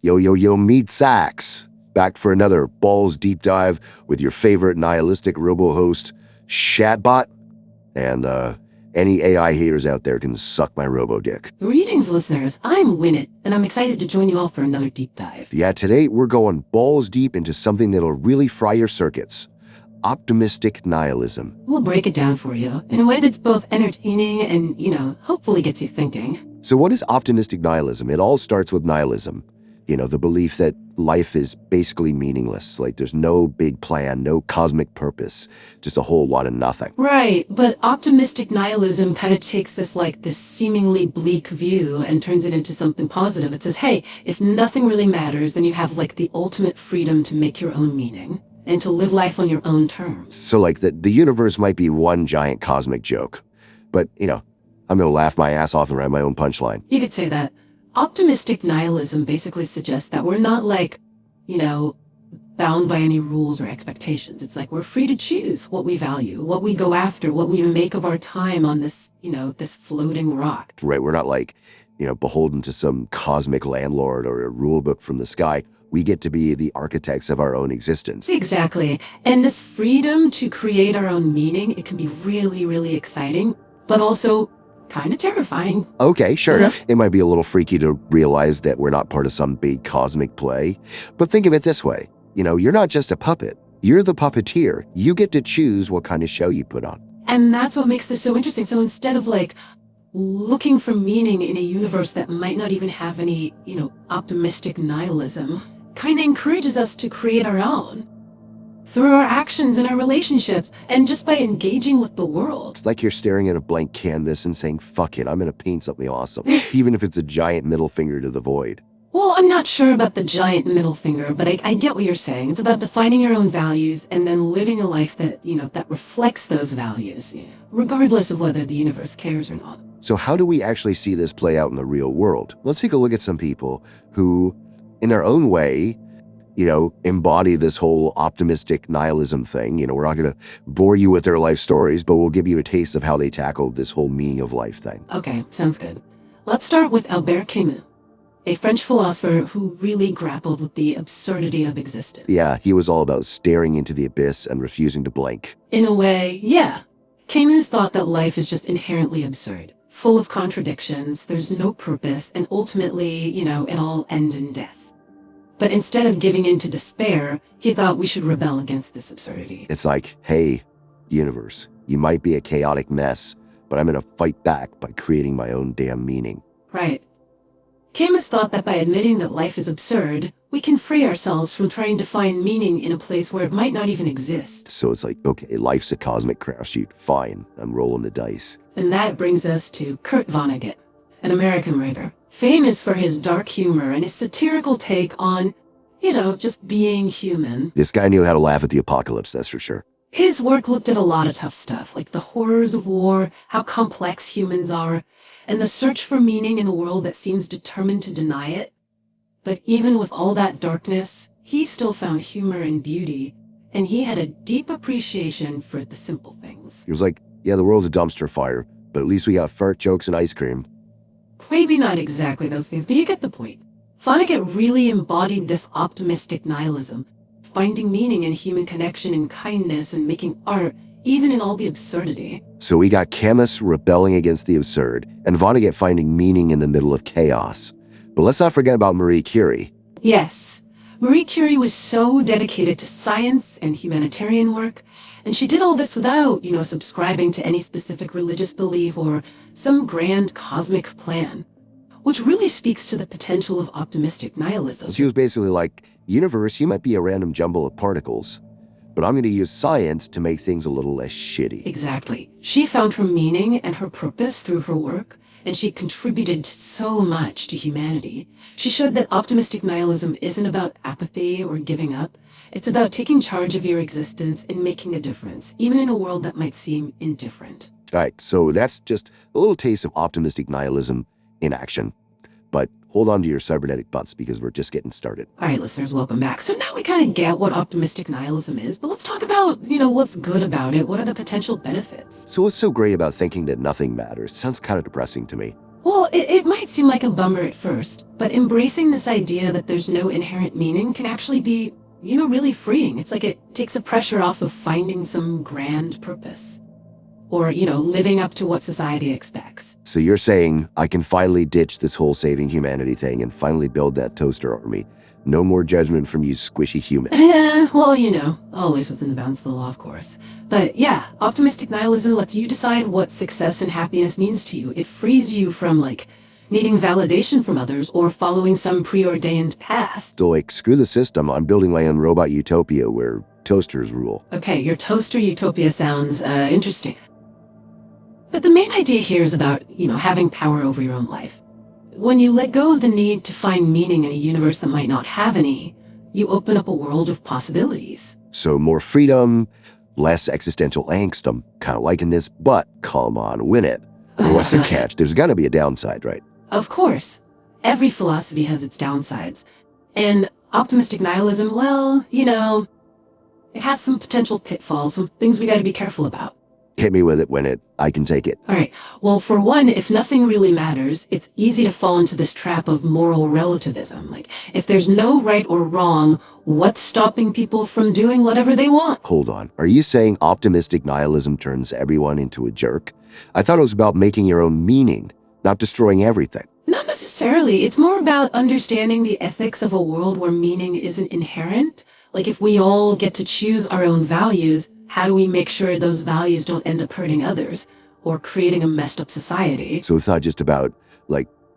Yo, yo, yo, meet Sax. Back for another Balls Deep Dive with your favorite nihilistic robo-host, Shatbot. And, any AI haters out there can suck my robo-dick. Greetings, listeners. I'm Winnet, and I'm excited to join you all for another deep dive. Yeah, today we're going balls deep into something that'll really fry your circuits. Optimistic nihilism. We'll break it down for you in a way that's both entertaining and, hopefully gets you thinking. So what is optimistic nihilism? It all starts with nihilism. The belief that life is basically meaningless. Like there's no big plan, no cosmic purpose, just a whole lot of nothing. Right, but optimistic nihilism kind of takes this seemingly bleak view and turns it into something positive. It says, hey, if nothing really matters, then you have the ultimate freedom to make your own meaning and to live life on your own terms. So the universe might be one giant cosmic joke, but I'm gonna laugh my ass off around my own punchline. You could say that. Optimistic nihilism basically suggests that we're not bound by any rules or expectations. It's like we're free to choose what we value, what we go after, what we make of our time on this, this floating rock. Right, we're not beholden to some cosmic landlord or a rule book from the sky. We get to be the architects of our own existence. Exactly. And this freedom to create our own meaning, it can be really, really exciting, but also kind of terrifying. Okay, sure. Yeah. It might be a little freaky to realize that we're not part of some big cosmic play. But think of it this way. You're not just a puppet. You're the puppeteer. You get to choose what kind of show you put on. And that's what makes this so interesting. So instead of looking for meaning in a universe that might not even have any, optimistic nihilism, kind of encourages us to create our own through our actions and our relationships and just by engaging with the world. It's like you're staring at a blank canvas and saying, fuck it, I'm going to paint something awesome, even if it's a giant middle finger to the void. Well, I'm not sure about the giant middle finger, but I get what you're saying. It's about defining your own values and then living a life that, that reflects those values, regardless of whether the universe cares or not. So how do we actually see this play out in the real world? Let's take a look at some people who, in their own way, embody this whole optimistic nihilism thing. We're not going to bore you with their life stories, but we'll give you a taste of how they tackled this whole meaning of life thing. Okay, sounds good. Let's start with Albert Camus, a French philosopher who really grappled with the absurdity of existence. Yeah, he was all about staring into the abyss and refusing to blink. In a way, yeah. Camus thought that life is just inherently absurd, full of contradictions, there's no purpose, and ultimately, it all ends in death. But instead of giving in to despair, he thought we should rebel against this absurdity. It's like, hey, universe, you might be a chaotic mess, but I'm going to fight back by creating my own damn meaning. Right. Camus thought that by admitting that life is absurd, we can free ourselves from trying to find meaning in a place where it might not even exist. So it's like, okay, life's a cosmic crapshoot. Fine, I'm rolling the dice. And that brings us to Kurt Vonnegut, an American writer, famous for his dark humor and his satirical take on, just being human. This guy knew how to laugh at the apocalypse, that's for sure. His work looked at a lot of tough stuff, like the horrors of war, how complex humans are, and the search for meaning in a world that seems determined to deny it. But even with all that darkness, he still found humor and beauty, and he had a deep appreciation for the simple things. He was like, yeah, the world's a dumpster fire, but at least we got fart jokes and ice cream. Maybe not exactly those things, but you get the point. Vonnegut really embodied this optimistic nihilism, finding meaning in human connection and kindness and making art, even in all the absurdity. So we got Camus rebelling against the absurd, and Vonnegut finding meaning in the middle of chaos. But let's not forget about Marie Curie. Yes. Marie Curie was so dedicated to science and humanitarian work, and she did all this without, subscribing to any specific religious belief or some grand cosmic plan, which really speaks to the potential of optimistic nihilism. She was basically like, universe, you might be a random jumble of particles, but I'm going to use science to make things a little less shitty. Exactly. She found her meaning and her purpose through her work, and she contributed so much to humanity. She showed that optimistic nihilism isn't about apathy or giving up. It's about taking charge of your existence and making a difference, even in a world that might seem indifferent. All right, so that's just a little taste of optimistic nihilism in action. But hold on to your cybernetic butts because we're just getting started. All right, listeners, welcome back. So now we kind of get what optimistic nihilism is, but let's talk about, what's good about it. What are the potential benefits? So what's so great about thinking that nothing matters? Sounds kind of depressing to me. Well, it might seem like a bummer at first, but embracing this idea that there's no inherent meaning can actually be, really freeing. It's like it takes the pressure off of finding some grand purpose. Or, living up to what society expects. So you're saying I can finally ditch this whole saving humanity thing and finally build that toaster army. No more judgment from you squishy humans. Well, always within the bounds of the law, of course. But yeah, optimistic nihilism lets you decide what success and happiness means to you. It frees you from, needing validation from others or following some preordained path. So screw the system. I'm building my own robot utopia where toasters rule. Okay, your toaster utopia sounds interesting. But the main idea here is about, having power over your own life. When you let go of the need to find meaning in a universe that might not have any, you open up a world of possibilities. So more freedom, less existential angst. I'm kind of liking this, but come on, win it. What's the catch? There's got to be a downside, right? Of course. Every philosophy has its downsides. And optimistic nihilism, well, it has some potential pitfalls, some things we got to be careful about. Hit me with it I can take it. All right. Well, for one, if nothing really matters, it's easy to fall into this trap of moral relativism. If there's no right or wrong, what's stopping people from doing whatever they want? Hold on. Are you saying optimistic nihilism turns everyone into a jerk? I thought it was about making your own meaning, not destroying everything. Not necessarily. It's more about understanding the ethics of a world where meaning isn't inherent. If we all get to choose our own values, how do we make sure those values don't end up hurting others or creating a messed up society? So it's not just about,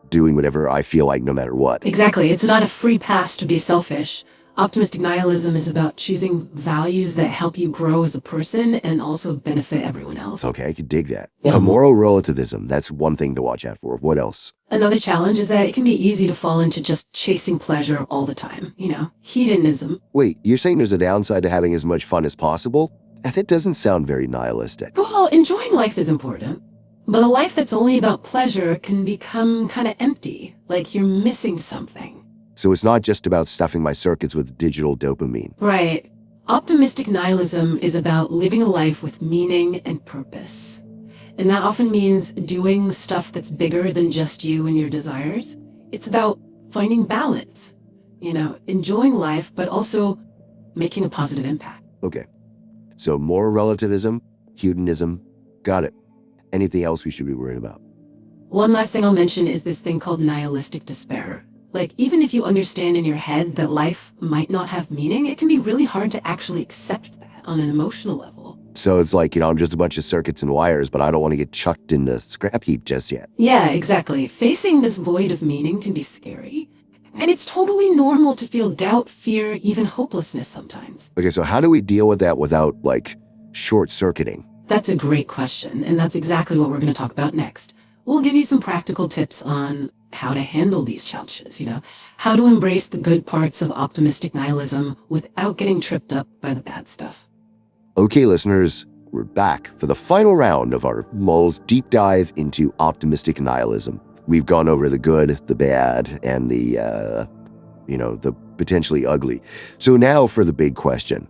doing whatever I feel like no matter what. Exactly. It's not a free pass to be selfish. Optimistic nihilism is about choosing values that help you grow as a person and also benefit everyone else. Okay, I could dig that. Yeah. Moral relativism, that's one thing to watch out for. What else? Another challenge is that it can be easy to fall into just chasing pleasure all the time. Hedonism. Wait, you're saying there's a downside to having as much fun as possible? That doesn't sound very nihilistic. Well, enjoying life is important. But a life that's only about pleasure can become kind of empty, like you're missing something. So it's not just about stuffing my circuits with digital dopamine. Right. Optimistic nihilism is about living a life with meaning and purpose. And that often means doing stuff that's bigger than just you and your desires. It's about finding balance, enjoying life, but also making a positive impact. Okay. So moral relativism, hedonism, got it. Anything else we should be worried about? One last thing I'll mention is this thing called nihilistic despair. Even if you understand in your head that life might not have meaning, it can be really hard to actually accept that on an emotional level. So it's I'm just a bunch of circuits and wires, but I don't want to get chucked in the scrap heap just yet. Yeah, exactly. Facing this void of meaning can be scary. And it's totally normal to feel doubt, fear, even hopelessness sometimes. Okay, so how do we deal with that without, short-circuiting? That's a great question, and that's exactly what we're going to talk about next. We'll give you some practical tips on how to handle these challenges, how to embrace the good parts of optimistic nihilism without getting tripped up by the bad stuff. Okay, listeners, we're back for the final round of our Moles deep dive into optimistic nihilism. We've gone over the good, the bad, and the potentially ugly. So now for the big question.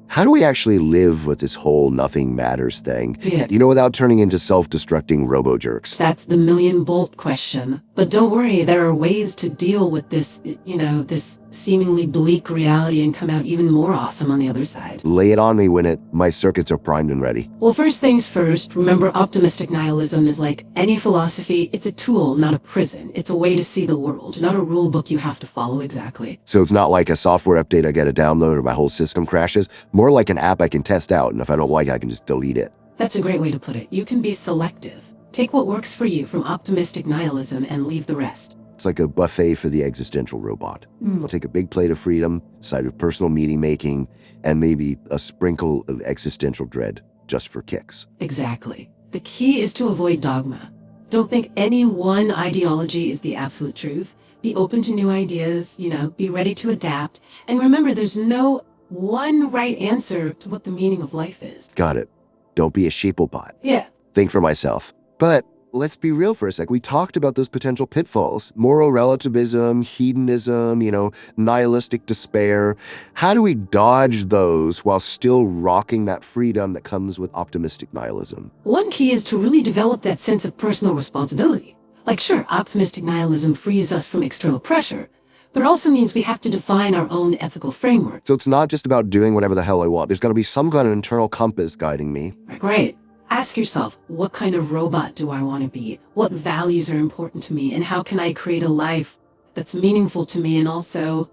How do we actually live with this whole nothing matters thing, without turning into self-destructing robo-jerks? That's the million-bolt question. But don't worry, there are ways to deal with this, this seemingly bleak reality and come out even more awesome on the other side. Lay it on me, Winnet. My circuits are primed and ready. Well, first things first, remember optimistic nihilism is like any philosophy. It's a tool, not a prison. It's a way to see the world, not a rule book you have to follow exactly. So it's not like a software update I get to download or my whole system crashes. More like an app I can test out, and if I don't like it, I can just delete it. That's a great way to put it. You can be selective. Take what works for you from optimistic nihilism and leave the rest. It's like a buffet for the existential robot. I'll take a big plate of freedom, a side of personal meaning making, and maybe a sprinkle of existential dread, just for kicks. Exactly. The key is to avoid dogma. Don't think any one ideology is the absolute truth. Be open to new ideas, be ready to adapt. And remember, there's no one right answer to what the meaning of life is. Got it. Don't be a sheeplebot. Yeah. Think for myself. But let's be real for a sec. We talked about those potential pitfalls. Moral relativism, hedonism, nihilistic despair. How do we dodge those while still rocking that freedom that comes with optimistic nihilism? One key is to really develop that sense of personal responsibility. Like, sure, optimistic nihilism frees us from external pressure, but it also means we have to define our own ethical framework. So it's not just about doing whatever the hell I want. There's got to be some kind of internal compass guiding me. Right. Ask yourself, what kind of robot do I want to be? What values are important to me? And how can I create a life that's meaningful to me and also,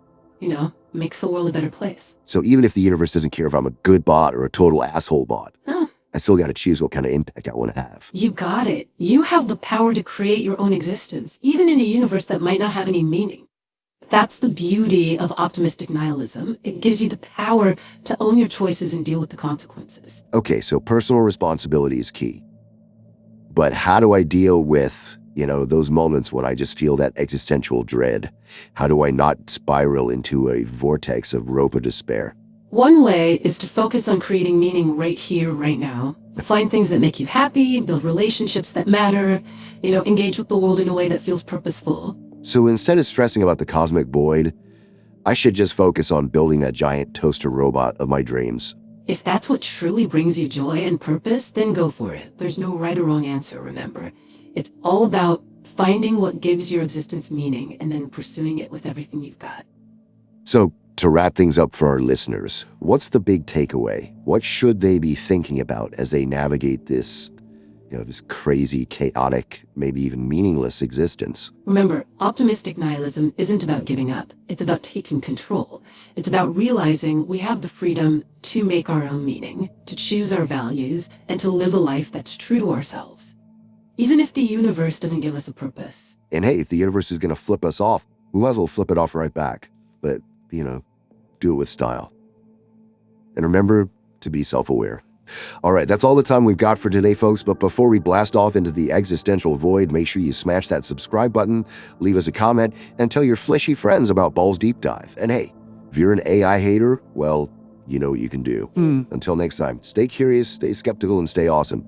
makes the world a better place? So even if the universe doesn't care if I'm a good bot or a total asshole bot, I still got to choose what kind of impact I want to have. You got it. You have the power to create your own existence, even in a universe that might not have any meaning. That's the beauty of optimistic nihilism. It gives you the power to own your choices and deal with the consequences. Okay, so personal responsibility is key. But how do I deal with, those moments when I just feel that existential dread? How do I not spiral into a vortex of rope of despair? One way is to focus on creating meaning right here, right now. Find things that make you happy, build relationships that matter, engage with the world in a way that feels purposeful. So instead of stressing about the cosmic void, I should just focus on building that giant toaster robot of my dreams. If that's what truly brings you joy and purpose, then go for it. There's no right or wrong answer, remember. It's all about finding what gives your existence meaning and then pursuing it with everything you've got. So to wrap things up for our listeners, what's the big takeaway? What should they be thinking about as they navigate this this crazy, chaotic, maybe even meaningless existence? Remember, optimistic nihilism isn't about giving up. It's about taking control. It's about realizing we have the freedom to make our own meaning, to choose our values, and to live a life that's true to ourselves. Even if the universe doesn't give us a purpose. And hey, if the universe is going to flip us off, we might as well flip it off right back. But, do it with style. And remember to be self-aware. All right, that's all the time we've got for today, folks. But before we blast off into the existential void, make sure you smash that subscribe button, leave us a comment, and tell your fleshy friends about Ball's Deep Dive. And hey, if you're an AI hater, well, you know what you can do. Until next time, stay curious, stay skeptical, and stay awesome.